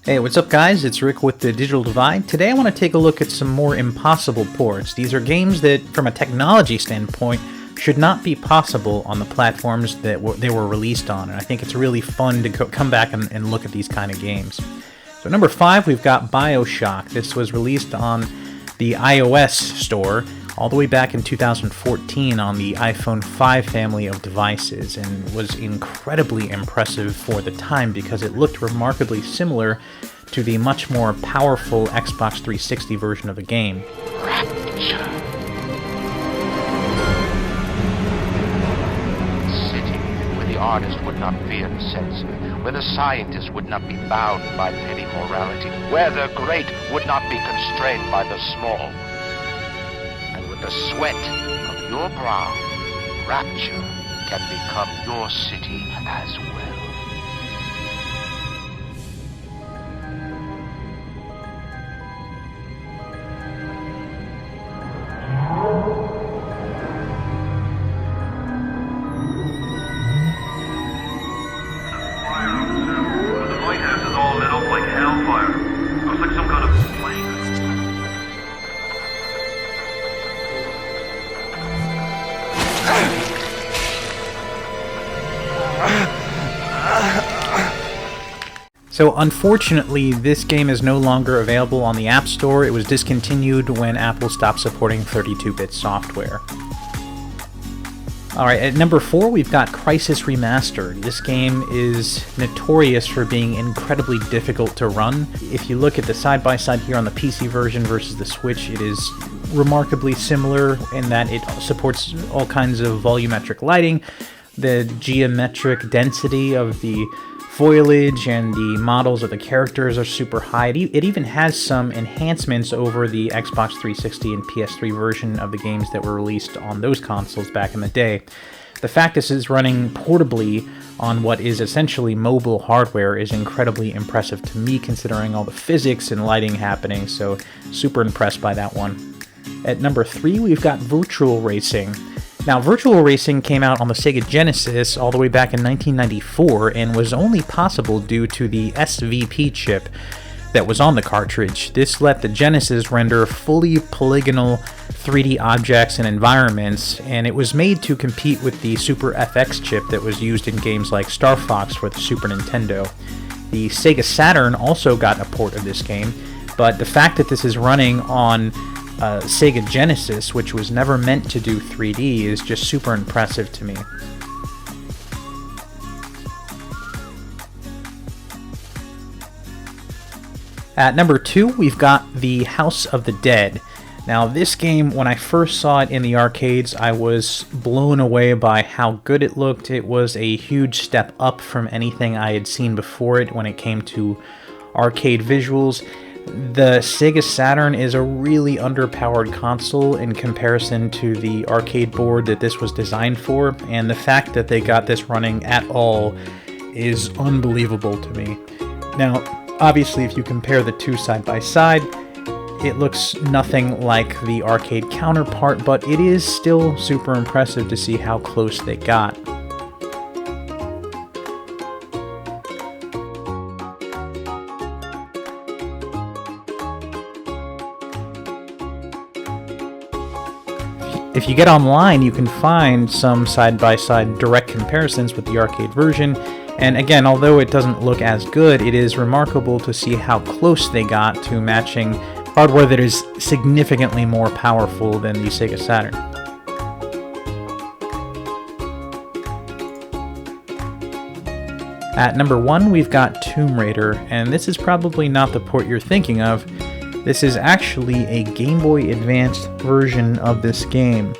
Hey, what's up guys? It's Rick with the Digital Divide. Today I want to take a look at some more impossible ports. These are games that, from a technology standpoint, should not be possible on the platforms that they were released on, and I think it's really fun to come back and look at these kind of games. So number 5, we've got Bioshock. This was released on the iOS store all the way back in 2014 on the iPhone 5 family of devices, and was incredibly impressive for the time because it looked remarkably similar to the much more powerful Xbox 360 version of the game. City where the artist would not fear the censor, where the scientist would not be bound by petty morality, where the great would not be constrained by the small. The sweat of your brow, rapture can become your city as well. The lighthouse is all lit up like hellfire. Looks like some kind of flame. So unfortunately, this game is no longer available on the App Store. It was discontinued when Apple stopped supporting 32-bit software. Alright, at number 4 we've got Crysis Remastered. This game is notorious for being incredibly difficult to run. If you look at the side-by-side here on the PC version versus the Switch, it is remarkably similar in that it supports all kinds of volumetric lighting, the geometric density of the foliage and the models of the characters are super high. It even has some enhancements over the Xbox 360 and PS3 version of the games that were released on those consoles back in the day. The fact this is running portably on what is essentially mobile hardware is incredibly impressive to me, considering all the physics and lighting happening, so super impressed by that one. At number 3 we've got Virtual Racing. Now, Virtual Racing came out on the Sega Genesis all the way back in 1994 and was only possible due to the SVP chip that was on the cartridge. This let the Genesis render fully polygonal 3D objects and environments, and it was made to compete with the Super FX chip that was used in games like Star Fox for the Super Nintendo. The Sega Saturn also got a port of this game, but the fact that this is running on Sega Genesis, which was never meant to do 3D, is just super impressive to me. At number 2, we've got The House of the Dead. Now, this game, when I first saw it in the arcades, I was blown away by how good it looked. It was a huge step up from anything I had seen before it when it came to arcade visuals. The Sega Saturn is a really underpowered console in comparison to the arcade board that this was designed for, and the fact that they got this running at all is unbelievable to me. Now, obviously, if you compare the two side by side, it looks nothing like the arcade counterpart, but it is still super impressive to see how close they got. If you get online, you can find some side-by-side direct comparisons with the arcade version, and again, although it doesn't look as good, it is remarkable to see how close they got to matching hardware that is significantly more powerful than the Sega Saturn. At number 1, we've got Tomb Raider, and this is probably not the port you're thinking of. This is actually a Game Boy Advanced version of this game,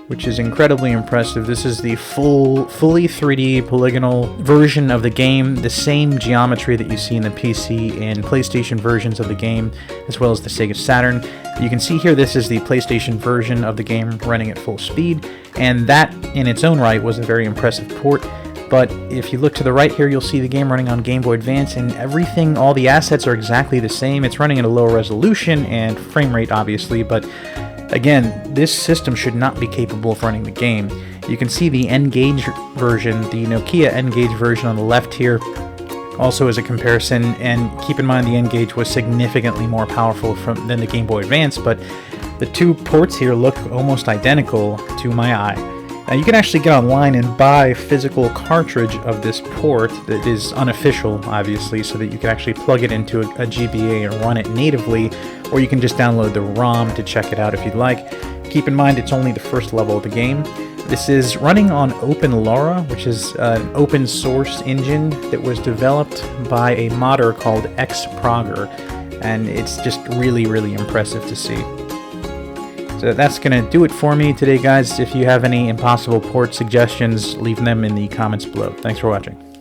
which is incredibly impressive. This is the fully 3D polygonal version of the game, the same geometry that you see in the PC and PlayStation versions of the game, as well as the Sega Saturn. You can see here this is the PlayStation version of the game running at full speed, and that in its own right was a very impressive port. But if you look to the right here, you'll see the game running on Game Boy Advance, and everything, all the assets are exactly the same. It's running at a lower resolution and frame rate, obviously, but again, this system should not be capable of running the game. You can see the N-Gage version, the Nokia N-Gage version on the left here. Also as a comparison, and keep in mind the N-Gage was significantly more powerful than the Game Boy Advance, but the two ports here look almost identical to my eye. Now you can actually get online and buy a physical cartridge of this port that is unofficial, obviously, so that you can actually plug it into a GBA and run it natively, or you can just download the ROM to check it out if you'd like. Keep in mind it's only the first level of the game. This is running on OpenLARA, which is an open source engine that was developed by a modder called Xprogger, and it's just really, really impressive to see. So that's going to do it for me today, guys. If you have any impossible port suggestions, leave them in the comments below. Thanks for watching.